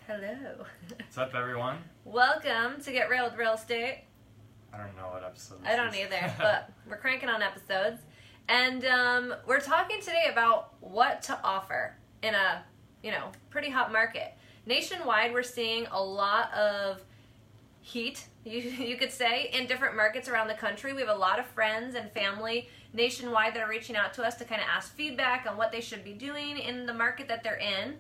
Hello. What's up, everyone? Welcome to Get Real with Real Estate. I don't know what episode this I don't is. either, but we're cranking on episodes. And we're talking today about what to offer in a, pretty hot market. Nationwide, we're seeing a lot of heat, you could say, in different markets around the country. We have a lot of friends and family nationwide that are reaching out to us to kind of ask feedback on what they should be doing in the market that they're in.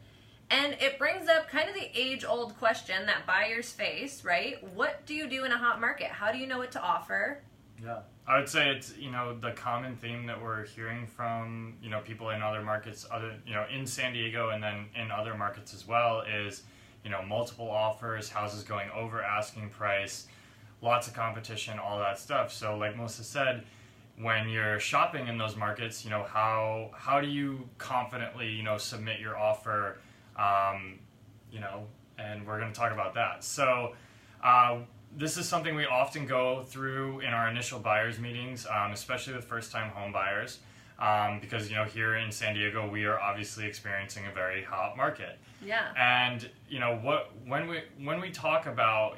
And it brings up kind of the age-old question that buyers face, right? What do you do in a hot market? How do you know what to offer? Yeah, I would say it's, the common theme that we're hearing from, people in other markets, in San Diego and then in other markets as well is, multiple offers, houses going over asking price, lots of competition, all that stuff. So like Melissa said, when you're shopping in those markets, how do you confidently, submit your offer, and we're going to talk about that. So this is something we often go through in our initial buyers meetings, especially with first-time home buyers, because, here in San Diego, we are obviously experiencing a very hot market. Yeah. And, when we talk about,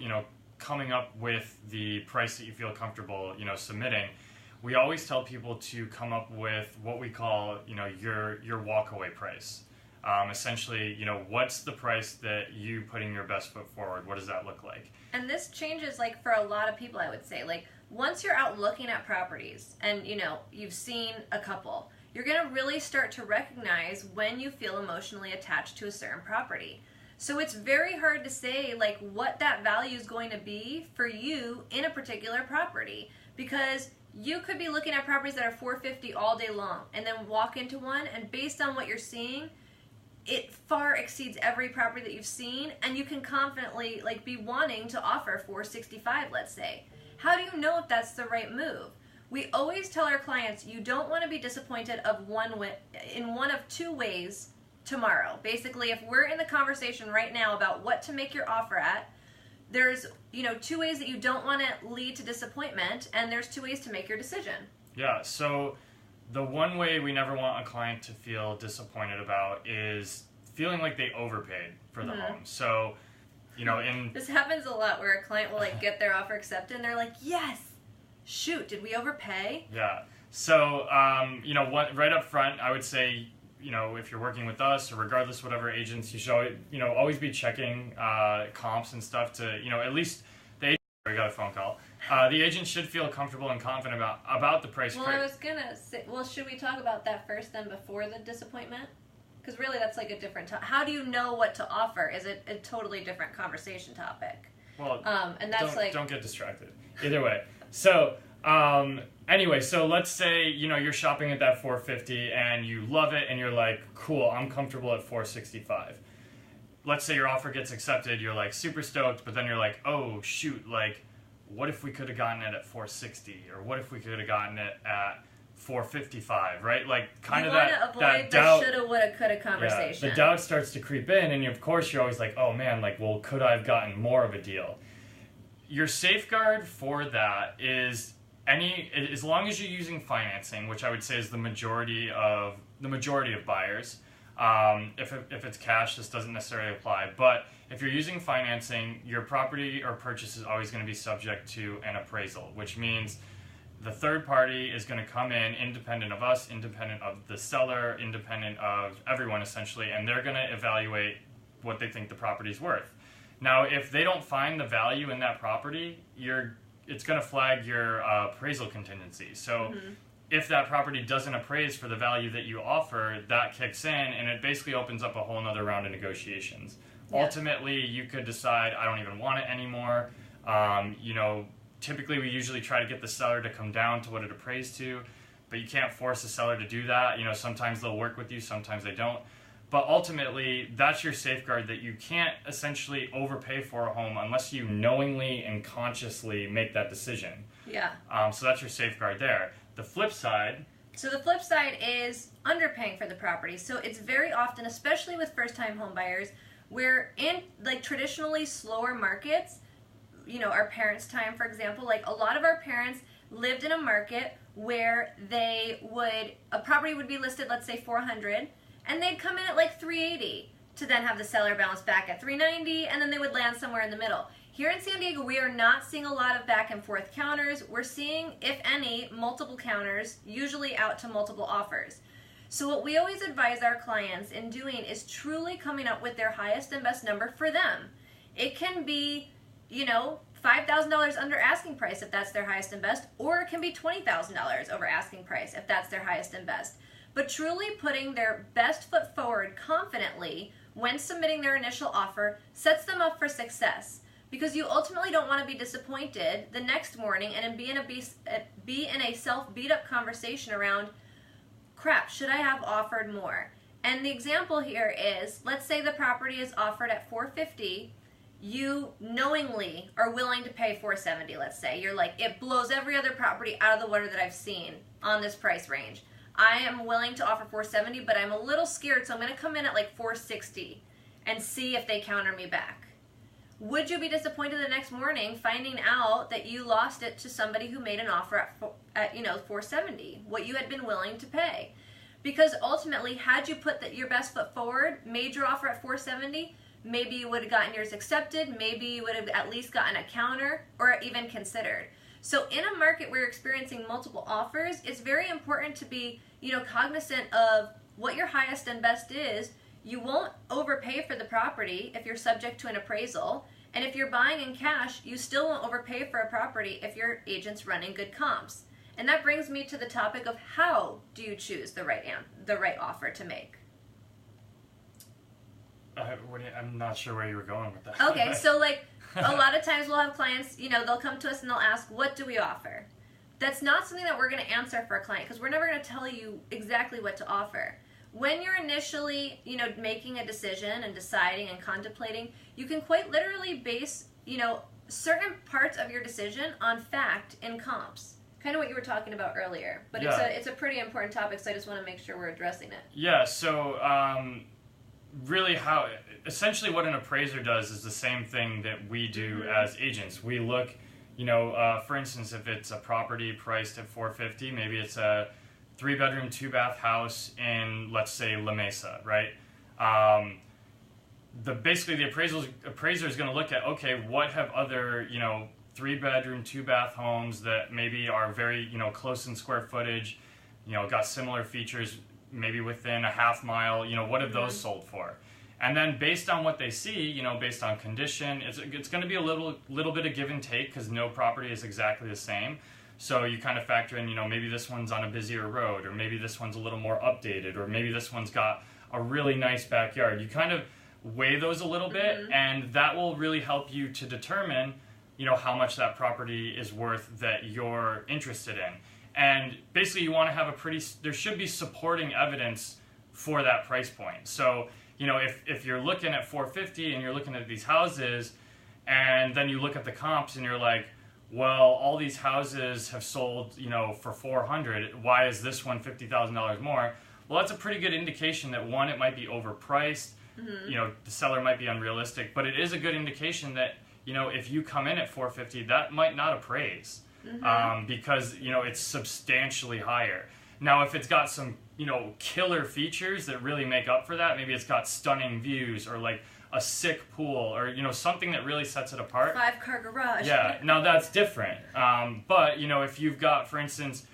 coming up with the price that you feel comfortable, submitting, we always tell people to come up with what we call, your walkaway price. Essentially, what's the price that you putting your best foot forward? What does that look like? And this changes, for a lot of people, I would say. Once you're out looking at properties and, you've seen a couple, you're going to really start to recognize when you feel emotionally attached to a certain property. So it's very hard to say, what that value is going to be for you in a particular property. Because you could be looking at properties that are $450 all day long and then walk into one, and based on what you're seeing, it far exceeds every property that you've seen, and you can confidently be wanting to offer $465, let's say. How do you know if that's the right move? We always tell our clients you don't want to be disappointed in one of two ways tomorrow. Basically, if we're in the conversation right now about what to make your offer at, there's two ways that you don't want to lead to disappointment, and there's two ways to make your decision. Yeah, so the one way we never want a client to feel disappointed about is feeling like they overpaid for the home. So, This happens a lot where a client will get their offer accepted and they're like, yes, shoot, did we overpay? Yeah. So, right up front, I would say, if you're working with us or regardless whatever agents, you should, always be checking comps and stuff to, at least the agent, we got a phone call. The agent should feel comfortable and confident about the price. Well, I was gonna say, should we talk about that first then before the disappointment? Because really that's a different topic. How do you know what to offer? Is it a totally different conversation topic? Well, and that's don't get distracted. Either way. So, anyway, so let's say, you're shopping at that $450 and you love it and you're like, cool, I'm comfortable at $465. Let's say your offer gets accepted, you're super stoked, but then you're like, oh shoot, what if we could have gotten it at $460, or what if we could have gotten it at $455, right? Kind of that doubt. Shoulda, woulda, coulda conversation. Yeah, the doubt starts to creep in, and of course you're always like, oh man, could I have gotten more of a deal? Your safeguard for that is as long as you're using financing, which I would say is the majority of buyers. If it's cash, this doesn't necessarily apply. But if you're using financing, your property or purchase is always going to be subject to an appraisal, which means the third party is going to come in independent of us, independent of the seller, independent of everyone essentially, and they're going to evaluate what they think the property's worth. Now, if they don't find the value in that property, it's going to flag your appraisal contingency. So if that property doesn't appraise for the value that you offer, that kicks in, and it basically opens up a whole nother round of negotiations. Yeah. Ultimately, you could decide, I don't even want it anymore. Typically we usually try to get the seller to come down to what it appraised to, but you can't force the seller to do that. Sometimes they'll work with you, sometimes they don't. But ultimately, that's your safeguard, that you can't essentially overpay for a home unless you knowingly and consciously make that decision. Yeah. So that's your safeguard there. The flip side. So the flip side is underpaying for the property. So it's very often, especially with first-time home buyers, where in traditionally slower markets, our parents' time, for example, a lot of our parents lived in a market where a property would be listed, let's say $400, and they'd come in at $380. to then have the seller bounce back at 390, and then they would land somewhere in the middle. Here in San Diego, we are not seeing a lot of back and forth counters. We're seeing, if any, multiple counters, usually out to multiple offers. So what we always advise our clients in doing is truly coming up with their highest and best number for them. It can be, you know, $5,000 under asking price if that's their highest and best, or it can be $20,000 over asking price if that's their highest and best. But truly putting their best foot forward confidently when submitting their initial offer sets them up for success. Because you ultimately don't want to be disappointed the next morning and be in a self-beat-up conversation around, crap, should I have offered more? And the example here is, let's say the property is offered at $450. You knowingly are willing to pay $470, let's say. You're like, it blows every other property out of the water that I've seen on this price range. I am willing to offer $470, but I'm a little scared, so I'm going to come in at like $460 and see if they counter me back. Would you be disappointed the next morning finding out that you lost it to somebody who made an offer at $470, what you had been willing to pay? Because ultimately, had you put your best foot forward, made your offer at $470, maybe you would have gotten yours accepted, maybe you would have at least gotten a counter or even considered. So in a market where you're experiencing multiple offers, it's very important to be, cognizant of what your highest and best is. You won't overpay for the property if you're subject to an appraisal. And if you're buying in cash, you still won't overpay for a property if your agent's running good comps. And that brings me to the topic of how do you choose the right offer to make? I'm not sure where you were going with that. Okay, so like a lot of times we'll have clients, they'll come to us and they'll ask, what do we offer? That's not something that we're going to answer for a client because we're never going to tell you exactly what to offer. When you're initially, making a decision and deciding and contemplating, you can quite literally base, certain parts of your decision on fact in comps. Kind of what you were talking about earlier. But yeah. It's a pretty important topic, so I just want to make sure we're addressing it. Yeah, so really essentially what an appraiser does is the same thing that we do as agents. We look, for instance, if it's a property priced at $450, maybe it's a 3-bedroom, 2-bath house in, let's say, La Mesa, right? Basically the appraiser is going to look at, okay, what have other, 3-bedroom, 2-bath homes that maybe are very, close in square footage, got similar features, maybe within a half mile, what have those sold for? And then based on what they see, based on condition, it's going to be a little bit of give and take because no property is exactly the same. So you kind of factor in, maybe this one's on a busier road, or maybe this one's a little more updated, or maybe this one's got a really nice backyard. You kind of weigh those a little bit, and that will really help you to determine, how much that property is worth that you're interested in. And basically you want to have there should be supporting evidence for that price point. So, if you're looking at $450 and you're looking at these houses, and then you look at the comps and you're like, well, all these houses have sold, for $400. Why is this one $50,000 more? Well, that's a pretty good indication that, one, it might be overpriced. The seller might be unrealistic. But it is a good indication that, if you come in at $450, that might not appraise because, it's substantially higher. Now, if it's got some, killer features that really make up for that, maybe it's got stunning views or like a sick pool or, something that really sets it apart. 5-car garage. Yeah, now that's different. But, if you've got, for instance,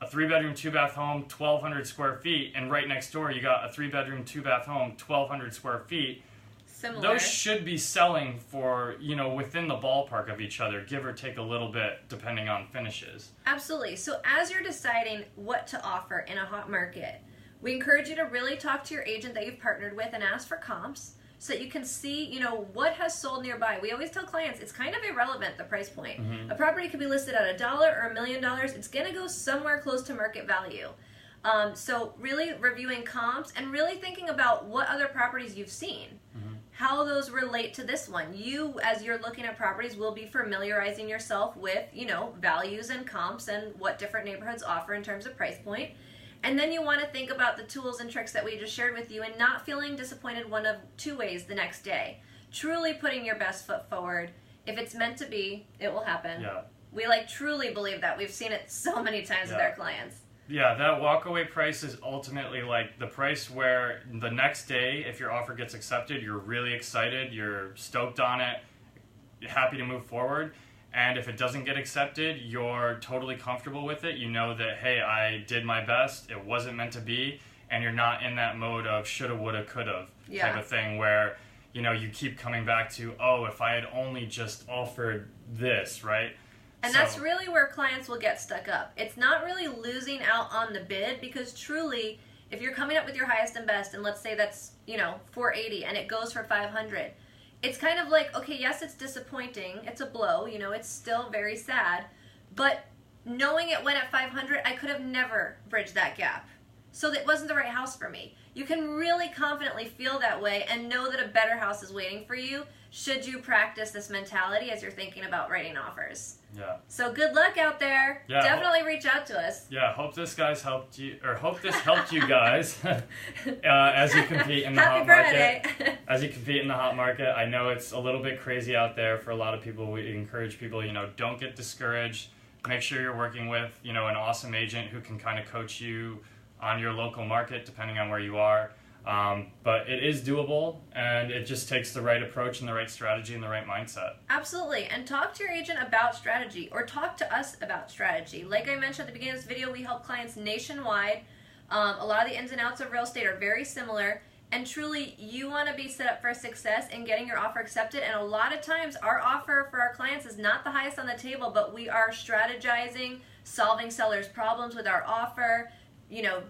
a 3-bedroom, 2-bath home, 1,200 square feet, and right next door you got a 3-bedroom, 2-bath home, 1,200 square feet, similar. Those should be selling for, within the ballpark of each other, give or take a little bit, depending on finishes. Absolutely. So as you're deciding what to offer in a hot market, we encourage you to really talk to your agent that you've partnered with and ask for comps, so that you can see, what has sold nearby. We always tell clients it's kind of irrelevant, the price point. A property could be listed at $1 or $1 million. It's going to go somewhere close to market value. So really reviewing comps and really thinking about what other properties you've seen, how those relate to this one. You, as you're looking at properties, will be familiarizing yourself with, values and comps and what different neighborhoods offer in terms of price point. And then you want to think about the tools and tricks that we just shared with you and not feeling disappointed one of two ways the next day. Truly putting your best foot forward. If it's meant to be, it will happen. Yeah. We truly believe that. We've seen it so many times with our clients. Yeah, that walkaway price is ultimately like the price where the next day, if your offer gets accepted, you're really excited, you're stoked on it, you're happy to move forward. And if it doesn't get accepted, you're totally comfortable with it. You know that, hey, I did my best, it wasn't meant to be, and you're not in that mode of shoulda, woulda, coulda type of thing where, you know, you keep coming back to, oh, if I had only just offered this, right? And that's really where clients will get stuck up. It's not really losing out on the bid, because truly, if you're coming up with your highest and best, and let's say that's, you know, 480 and it goes for 500, it's kind of like, okay, yes, it's disappointing. It's a blow, you know, it's still very sad. But knowing it went at 500, I could have never bridged that gap. So that wasn't the right house for me. You can really confidently feel that way and know that a better house is waiting for you should you practice this mentality as you're thinking about writing offers. Yeah. So good luck out there. Yeah, definitely reach out to us. Yeah, hope this helped you guys as you compete in the hot market. As you compete in the hot market, I know it's a little bit crazy out there for a lot of people. We encourage people, you know, don't get discouraged. Make sure you're working with, you know, an awesome agent who can kind of coach you on your local market, depending on where you are. But it is doable, and it just takes the right approach and the right strategy and the right mindset. Absolutely. And talk to your agent about strategy, or talk to us about strategy. Like I mentioned at the beginning of this video, we help clients nationwide. A lot of the ins and outs of real estate are very similar, and truly you want to be set up for success in getting your offer accepted. And a lot of times our offer for our clients is not the highest on the table, but we are strategizing, solving sellers' problems with our offer, you know,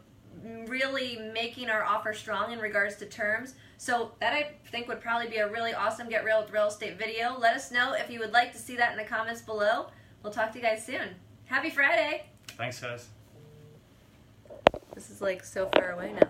really making our offer strong in regards to terms. So that, I think, would probably be a really awesome Get Real with Real Estate video. Let us know if you would like to see that in the comments below. We'll talk to you guys soon. Happy Friday. Thanks, guys. This is like so far away now.